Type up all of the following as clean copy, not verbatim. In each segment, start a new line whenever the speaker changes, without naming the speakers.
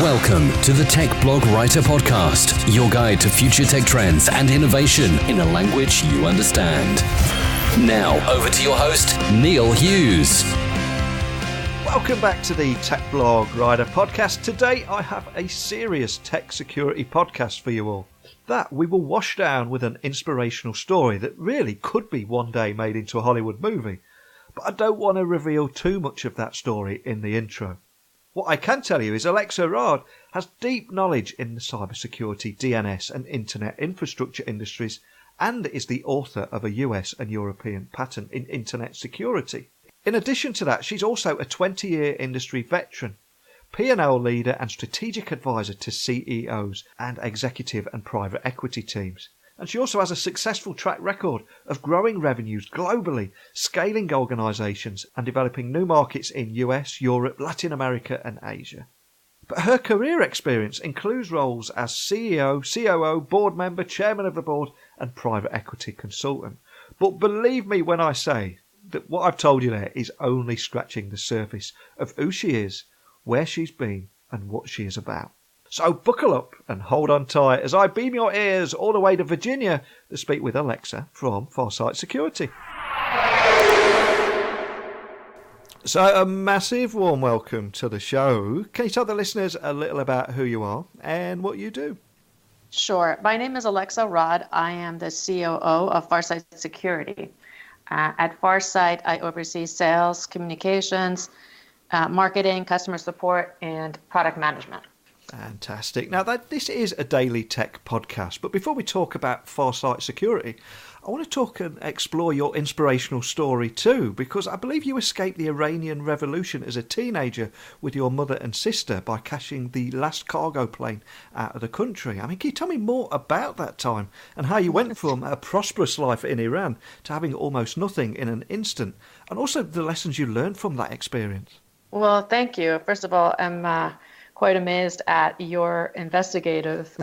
Welcome to the Tech Blog Writer Podcast, your guide to future tech trends and innovation in a language you understand. Now, over to your host, Neil Hughes.
Welcome back to the Tech Blog Writer Podcast. Today I have a serious tech security podcast for you all. That we will wash down with an inspirational story that really could be one day made into a Hollywood movie. But I don't want to reveal too much of that story in the intro. What I can tell you is Alexa Raad has deep knowledge in the cybersecurity, DNS and internet infrastructure industries and is the author of a US and European patent in internet security. In addition to that, she's also a 20-year industry veteran, P&L leader and strategic advisor to CEOs and executive and private equity teams. And she also has a successful track record of growing revenues globally, scaling organisations and developing new markets in US, Europe, Latin America and Asia. But her career experience includes roles as CEO, COO, board member, chairman of the board and private equity consultant. But believe me when I say that what I've told you there is only scratching the surface of who she is, where she's been and what she is about. So buckle up and hold on tight as I beam your ears all the way to Virginia to speak with Alexa from Farsight Security. So a massive warm welcome to the show. Can you tell the listeners a little about who you are and what you do?
Sure. My name is Alexa Raad. I am the COO of Farsight Security. At Farsight, I oversee sales, communications, marketing, customer support, and product management.
Fantastic. Now, this is a daily tech podcast, but before we talk about Farsight Security, I want to talk and explore your inspirational story too, because I believe you escaped the Iranian Revolution as a teenager with your mother and sister by cashing the last cargo plane out of the country. I mean, can you tell me more about that time and how you went from a prosperous life in Iran to having almost nothing in an instant, and also the lessons you learned from that experience?
Well, thank you. First of all, I'm quite amazed at your investigative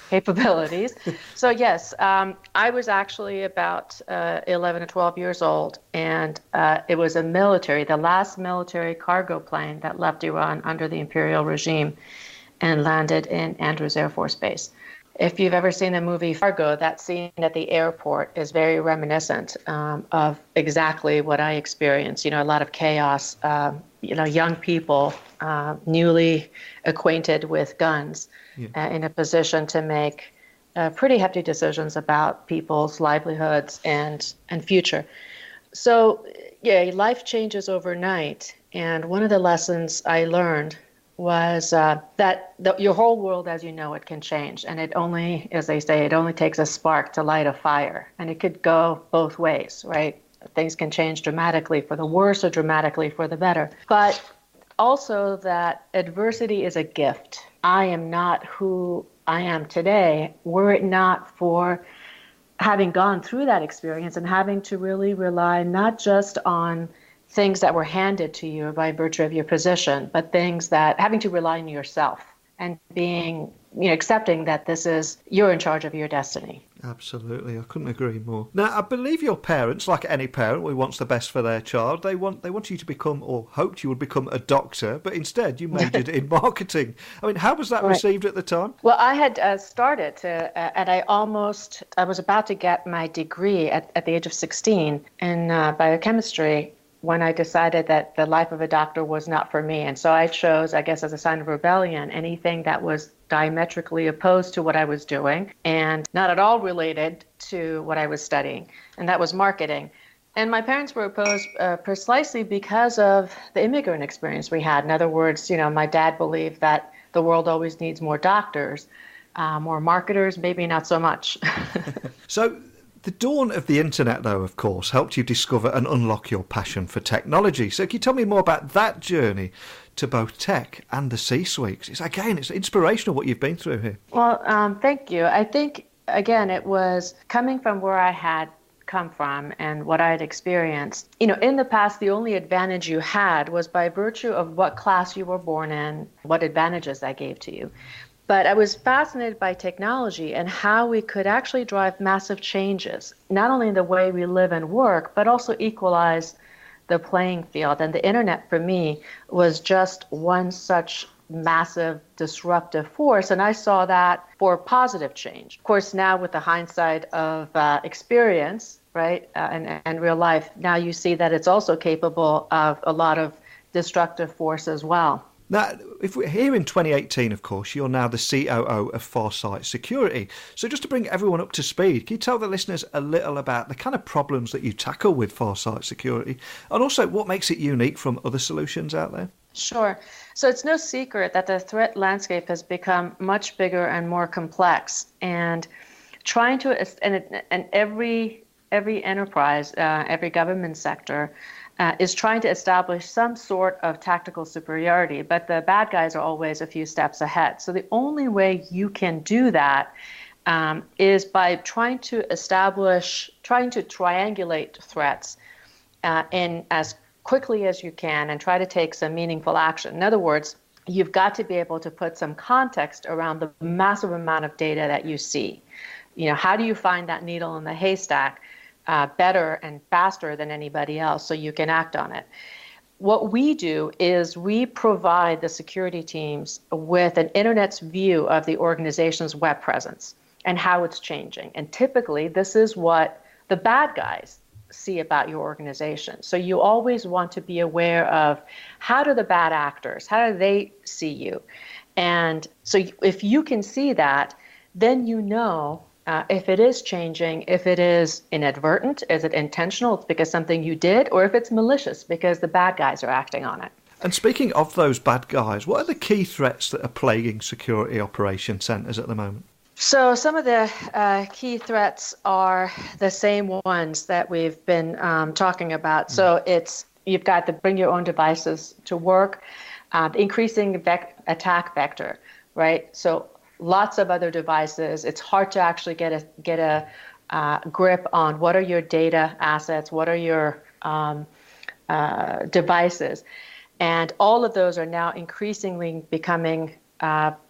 capabilities. So yes, I was actually about 11 or 12 years old, and it was the last military cargo plane that left Iran under the imperial regime and landed in Andrews Air Force Base. If you've ever seen the movie Fargo, that scene at the airport is very reminiscent of exactly what I experienced. You know, a lot of chaos, young people newly acquainted with guns in a position to make pretty hefty decisions about people's livelihoods and future. So, yeah, life changes overnight. And one of the lessons I learned was that your whole world as you know it can change. And it only, as they say, it only takes a spark to light a fire. And it could go both ways, right? Things can change dramatically for the worse or dramatically for the better. But also that adversity is a gift. I am not who I am today were it not for having gone through that experience and having to really rely not just on things that were handed to you by virtue of your position, but things that having to rely on yourself and being, accepting that you're in charge of your destiny.
Absolutely, I couldn't agree more. Now, I believe your parents, like any parent who wants the best for their child, they want you to become, or hoped you would become, a doctor, but instead you majored in marketing. I mean, how was that received at the time?
Well, I had started to, and I was about to get my degree at the age of 16 in biochemistry, when I decided that the life of a doctor was not for me. And so I chose, I guess as a sign of rebellion, anything that was diametrically opposed to what I was doing and not at all related to what I was studying. And that was marketing. And my parents were opposed precisely because of the immigrant experience we had. In other words, my dad believed that the world always needs more doctors, more marketers, maybe not so much.
So the dawn of the internet, though, of course, helped you discover and unlock your passion for technology. So can you tell me more about that journey to both tech and the C-suite? It's inspirational what you've been through here.
Well, thank you. I think, again, it was coming from where I had come from and what I had experienced. In the past, the only advantage you had was by virtue of what class you were born in, what advantages that gave to you. But I was fascinated by technology and how we could actually drive massive changes, not only in the way we live and work, but also equalize the playing field. And the internet for me was just one such massive disruptive force. And I saw that for positive change. Of course, now with the hindsight of experience, right, and real life, now you see that it's also capable of a lot of destructive force as well.
Now, if we're here in 2018, of course, you're now the COO of Farsight Security. So just to bring everyone up to speed, can you tell the listeners a little about the kind of problems that you tackle with Farsight Security, and also what makes it unique from other solutions out there?
Sure. So it's no secret that the threat landscape has become much bigger and more complex, and trying to and every enterprise, every government sector is trying to establish some sort of tactical superiority, but the bad guys are always a few steps ahead. So the only way you can do that is by trying to triangulate threats in as quickly as you can and try to take some meaningful action. In other words, you've got to be able to put some context around the massive amount of data that you see. How do you find that needle in the haystack better and faster than anybody else so you can act on it? What we do is we provide the security teams with an internet's view of the organization's web presence and how it's changing. And typically, this is what the bad guys see about your organization. So you always want to be aware of how do the bad actors, how do they see you? And so if you can see that, then you know if it is changing, if it is inadvertent, is it intentional, it's because something you did, or if it's malicious because the bad guys are acting on it.
And speaking of those bad guys, what are the key threats that are plaguing security operation centers at the moment?
So some of the key threats are the same ones that we've been talking about. So you've got the bring your own devices to work, the increasing attack vector, right? So lots of other devices. It's hard to actually get a grip on what are your data assets, what are your devices. And all of those are now increasingly becoming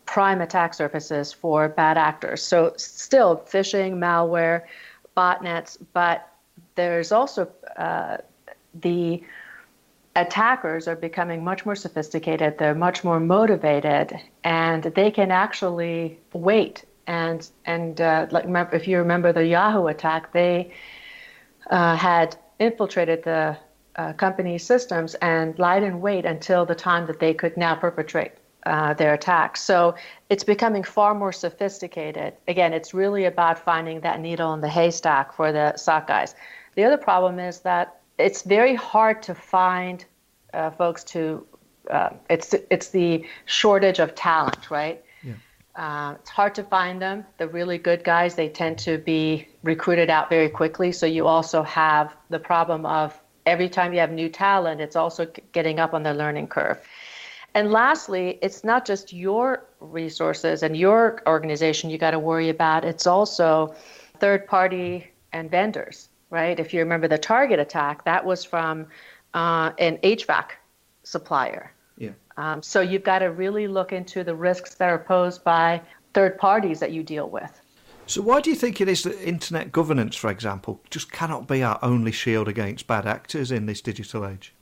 prime attack surfaces for bad actors. So still phishing, malware, botnets, but there's also the attackers are becoming much more sophisticated. They're much more motivated, and they can actually wait. And if you remember the Yahoo attack, they had infiltrated the company's systems and lied in wait until the time that they could now perpetrate their attacks. So it's becoming far more sophisticated. Again, it's really about finding that needle in the haystack for the SOC guys. The other problem is that it's very hard to find folks to. It's the shortage of talent, right? Yeah. It's hard to find them. The really good guys, they tend to be recruited out very quickly. So you also have the problem of every time you have new talent, it's also getting up on the learning curve. And lastly, it's not just your resources and your organization you got to worry about. It's also third party and vendors, right? If you remember the Target attack, that was from an HVAC supplier. Yeah. So you've got to really look into the risks that are posed by third parties that you deal with.
So why do you think it is that internet governance, for example, just cannot be our only shield against bad actors in this digital age?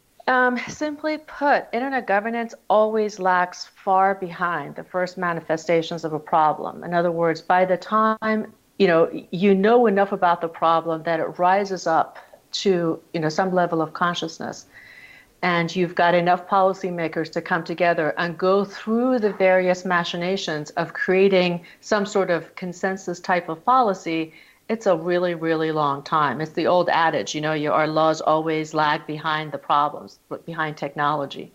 Simply put, internet governance always lags far behind the first manifestations of a problem. In other words, by the time you know enough about the problem that it rises up to some level of consciousness, and you've got enough policymakers to come together and go through the various machinations of creating some sort of consensus type of policy, it's a really, really long time. It's the old adage, our laws always lag behind the problems, behind technology.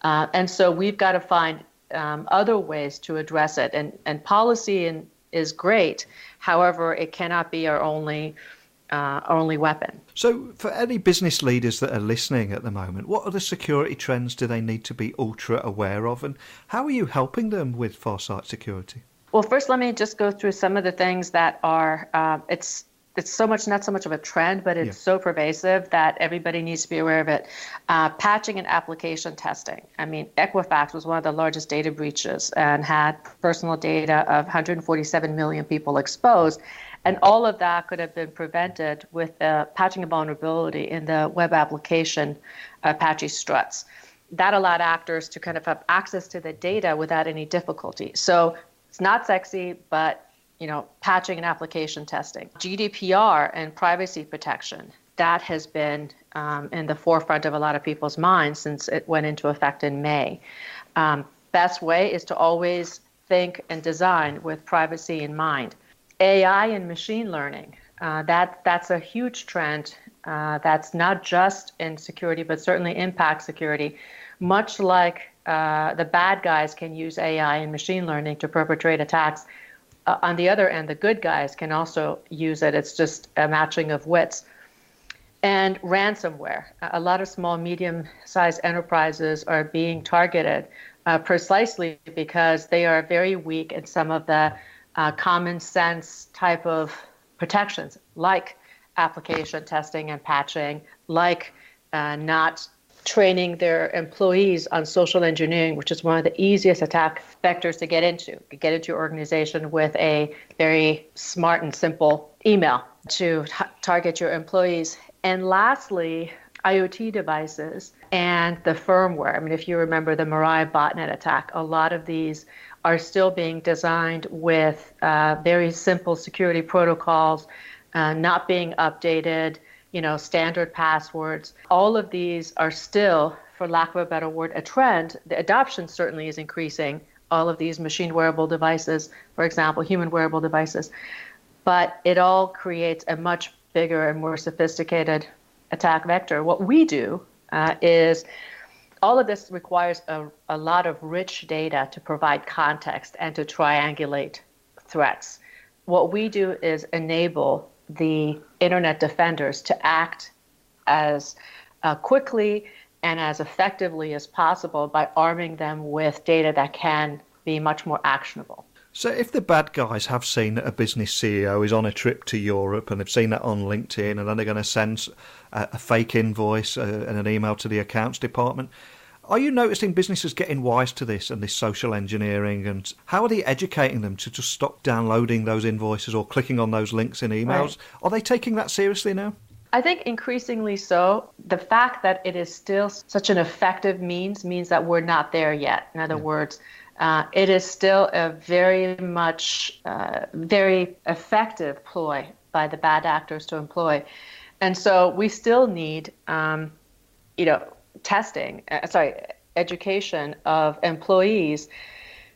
And so we've got to find other ways to address it. And policy is great. However, it cannot be our only weapon.
So for any business leaders that are listening at the moment, what other security trends do they need to be ultra aware of? And how are you helping them with Farsight Security?
Well, first, let me just go through some of the things that are, it's not so much of a trend, but it's so pervasive that everybody needs to be aware of it. Patching and application testing. I mean, Equifax was one of the largest data breaches and had personal data of 147 million people exposed. And all of that could have been prevented with patching a vulnerability in the web application Apache struts. that allowed actors to kind of have access to the data without any difficulty. So it's not sexy, but patching and application testing. GDPR and privacy protection, that has been in the forefront of a lot of people's minds since it went into effect in May. Best way is to always think and design with privacy in mind. AI and machine learning, that's a huge trend that's not just in security, but certainly impacts security. Much like the bad guys can use AI and machine learning to perpetrate attacks, on the other end, the good guys can also use it. It's just a matching of wits. And ransomware. A lot of small, medium-sized enterprises are being targeted precisely because they are very weak in some of the common sense type of protections, like application testing and patching, like not training their employees on social engineering, which is one of the easiest attack vectors to get into your organization with a very smart and simple email to target your employees. And lastly, IoT devices and the firmware. I mean, if you remember the Mirai botnet attack, a lot of these are still being designed with very simple security protocols, not being updated, standard passwords. All of these are still, for lack of a better word, a trend. The adoption certainly is increasing, all of these machine wearable devices, for example, human wearable devices. But it all creates a much bigger and more sophisticated attack vector. What we do is all of this requires a lot of rich data to provide context and to triangulate threats. What we do is enable the internet defenders to act as quickly and as effectively as possible by arming them with data that can be much more actionable.
So if the bad guys have seen that a business CEO is on a trip to Europe and they've seen that on LinkedIn, and then they're going to send a fake invoice and an email to the accounts department, are you noticing businesses getting wise to this and this social engineering, and how are they educating them to just stop downloading those invoices or clicking on those links in emails? Right. Are they taking that seriously now?
I think increasingly so. The fact that it is still such an effective means that we're not there yet. In other words, it is still a very much, very effective ploy by the bad actors to employ. And so we still need, education of employees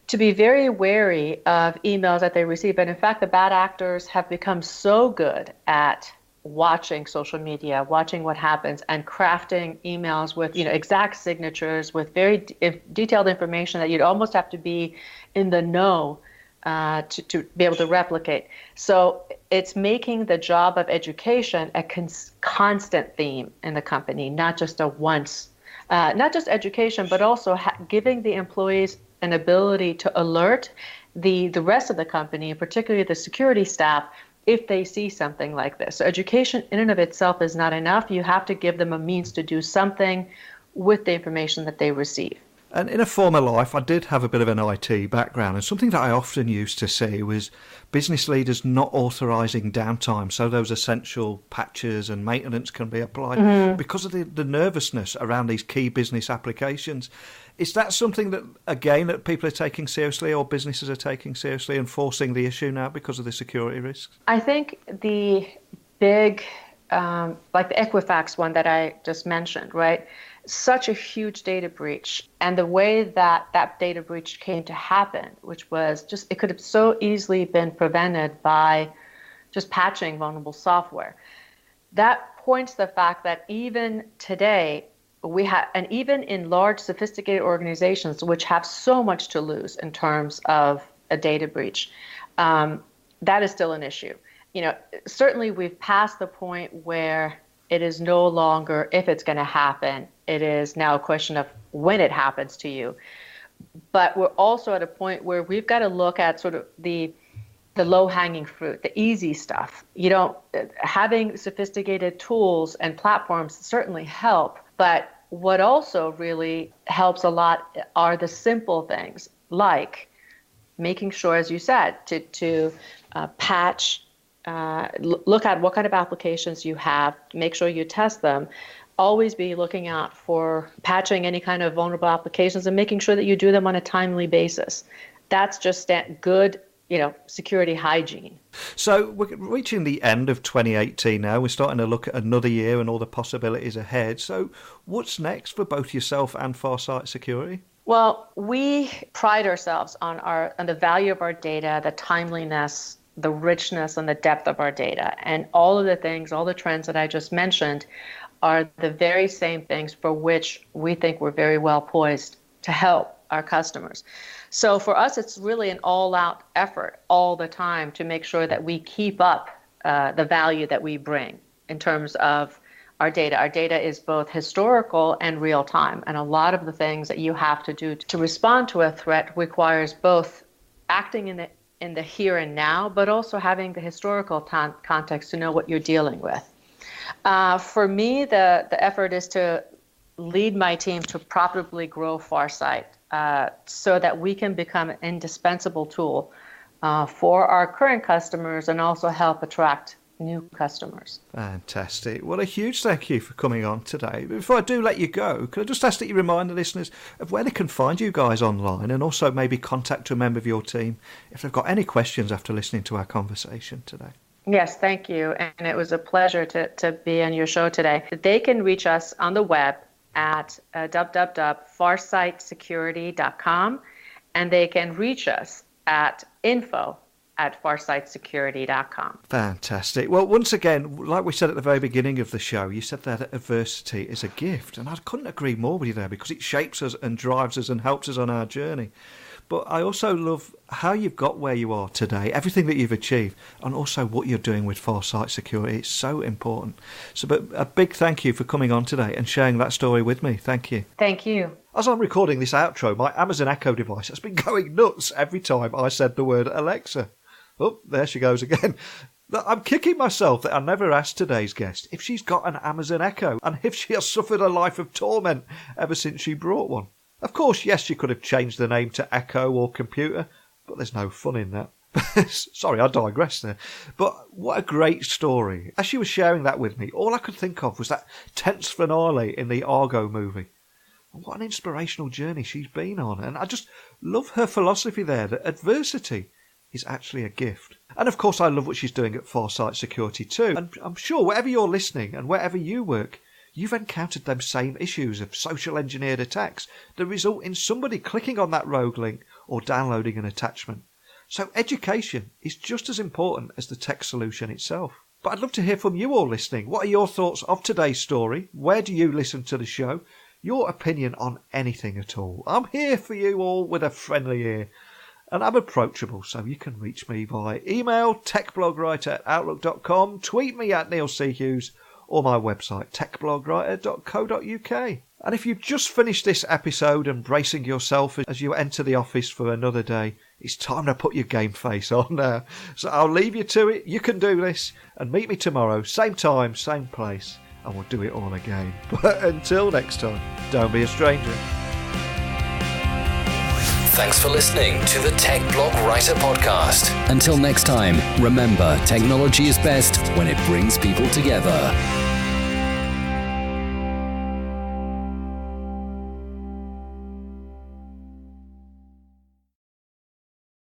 to be very wary of emails that they receive. And in fact, the bad actors have become so good at watching social media, watching what happens, and crafting emails with exact signatures, with very detailed information that you'd almost have to be in the know to be able to replicate. So it's making the job of education a constant theme in the company, not just not just education, but also giving the employees an ability to alert the rest of the company, particularly the security staff, if they see something like this. So education in and of itself is not enough. You have to give them a means to do something with the information that they receive.
And in a former life, I did have a bit of an IT background, and something that I often used to see was business leaders not authorising downtime, so those essential patches and maintenance can be applied because of the nervousness around these key business applications. Is that something that, again, that people are taking seriously, or businesses are taking seriously and forcing the issue now because of the security risks?
I think the big, like the Equifax one that I just mentioned, right? Such a huge data breach, and the way that data breach came to happen, which was it could have so easily been prevented by just patching vulnerable software. That points to the fact that even today, and even in large, sophisticated organizations, which have so much to lose in terms of a data breach, that is still an issue. Certainly we've passed the point where it is no longer if it's going to happen. It is now a question of when it happens to you. But we're also at a point where we've got to look at sort of the low-hanging fruit, the easy stuff. Having sophisticated tools and platforms certainly help, but what also really helps a lot are the simple things, like making sure, as you said, to patch, look at what kind of applications you have, make sure you test them. always be looking out for patching any kind of vulnerable applications and making sure that you do them on a timely basis. That's just good, security hygiene.
So we're reaching the end of 2018 now. We're starting to look at another year and all the possibilities ahead. So what's next for both yourself and Farsight Security?
Well, we pride ourselves on the value of our data, the timeliness, the richness, and the depth of our data. And all of the things, all the trends that I just mentioned are the very same things for which we think we're very well poised to help our customers. So for us, it's really an all-out effort all the time to make sure that we keep up the value that we bring in terms of our data. Our data is both historical and real-time, and a lot of the things that you have to do to respond to a threat requires both acting in the here and now, but also having the historical context to know what you're dealing with. For me, the effort is to lead my team to profitably grow Farsight so that we can become an indispensable tool for our current customers and also help attract new customers.
Fantastic. Well, a huge thank you for coming on today. Before I do let you go, could I just ask that you remind the listeners of where they can find you guys online, and also maybe contact a member of your team if they've got any questions after listening to our conversation today?
Yes, thank you. And it was a pleasure to be on your show today. They can reach us on the web at www.farsightsecurity.com, and they can reach us at info@farsightsecurity.com.
Fantastic. Well, once again, like we said at the very beginning of the show, you said that adversity is a gift, and I couldn't agree more with you there, because it shapes us and drives us and helps us on our journey. But I also love how you've got where you are today, everything that you've achieved, and also what you're doing with Farsight Security. It's so important. So, but a big thank you for coming on today and sharing that story with me. Thank you.
Thank you.
As I'm recording this outro, my Amazon Echo device has been going nuts every time I said the word Alexa. Oh, there she goes again. I'm kicking myself that I never asked today's guest if she's got an Amazon Echo and if she has suffered a life of torment ever since she brought one. Of course, yes, she could have changed the name to Echo or Computer, but there's no fun in that. Sorry, I digress there. But what a great story. As she was sharing that with me, all I could think of was that tense finale in the Argo movie. What an inspirational journey she's been on. And I just love her philosophy there, that adversity is actually a gift. And of course, I love what she's doing at Farsight Security too. And I'm sure wherever you're listening and wherever you work, you've encountered them same issues of social engineered attacks that result in somebody clicking on that rogue link or downloading an attachment. So education is just as important as the tech solution itself. But I'd love to hear from you all listening. What are your thoughts of today's story? Where do you listen to the show? Your opinion on anything at all. I'm here for you all with a friendly ear. And I'm approachable, so you can reach me via email, techblogwriter@outlook.com, tweet me at Neil C. Hughes, or my website, techblogwriter.co.uk. And if you've just finished this episode and bracing yourself as you enter the office for another day, it's time to put your game face on now. So I'll leave you to it. You can do this, and meet me tomorrow, same time, same place, and we'll do it all again. But until next time, don't be a stranger.
Thanks for listening to the Tech Blog Writer Podcast. Until next time, remember, technology is best when it brings people together.